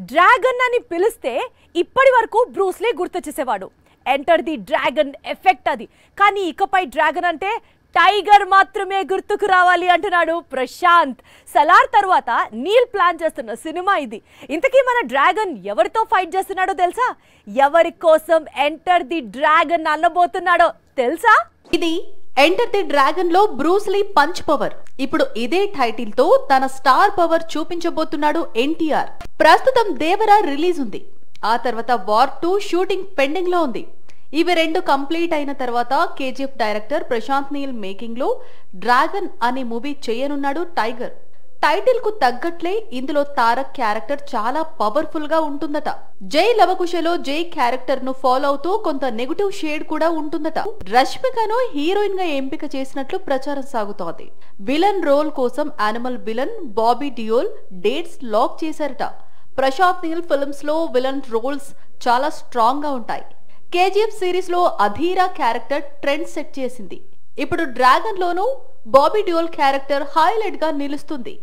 Dragon అని పిలిస్తే ఇప్పటి వరకు బ్రూస్లీ గుర్తొచ్చేసేవాడు. ఎంటర్ ది డ్రాగన్ ఎఫెక్ట్ అది. కానీ ఇకపై డ్రాగన్ అంటే టైగర్ మాత్రమే గుర్తుకు రావాలి అంటున్నాడు ప్రశాంత్. సలార్ తర్వాత నీల్ ప్లాన్ చేస్తున్న సినిమా ఇది. ఇంతకీ మన డ్రాగన్ ఎవరితో ఫైట్ చేస్తున్నాడో తెలుసా? ఎవరి కోసం ఎంటర్ ది డ్రాగన్ అనబోతున్నాడో తెలుసా? ఇది ఎంటర్ ది డ్రాగన్ లో బ్రూస్లీ పంచ్ పవర్. ఇప్పుడు ఇదే టైటిల్ తో తన స్టార్ పవర్ చూపించబోతున్నాడు ఎన్టీఆర్. ప్రస్తుతం దేవరా రిలీజ్ ఉంది. ఆ తర్వాత వార్ 2 షూటింగ్ పెండింగ్ లో ఉంది. ఇవి రెండు కంప్లీట్ అయిన తర్వాత కేజీఎఫ్ డైరెక్టర్ ప్రశాంత్ నీల్ మేకింగ్ లో డ్రాగన్ అనే మూవీ చేయనున్నాడు టైగర్. టైటిల్ కు తగ్గట్లే ఇందులో తారక్ క్యారెక్టర్ చాలా పవర్ఫుల్ గా ఉంటుందట. జై లవకుశలో జై క్యారెక్టర్ ను ఫాలో అవుతూ కొంత నెగటివ్ షేడ్ కూడా ఉంటుందట. రష్మికను హీరోయిన్ గా ఎంపిక చేసినట్లు ప్రచారం సాగుతోంది. విలన్ రోల్ కోసం Animal villain Bobby Deol dates lock చేశారట. ప్రశాంత్ నీల్ ఫిల్మ్స్ లో విలన్ రోల్స్ చాలా స్ట్రాంగ్ గా ఉంటాయి. కేజీఎఫ్ సిరీస్ లో అధీరా క్యారెక్టర్ ట్రెండ్ సెట్ చేసింది. ఇప్పుడు డ్రాగన్ లోనూ బాబీ డియోల్ క్యారెక్టర్ హైలైట్ గా నిలుస్తుంది.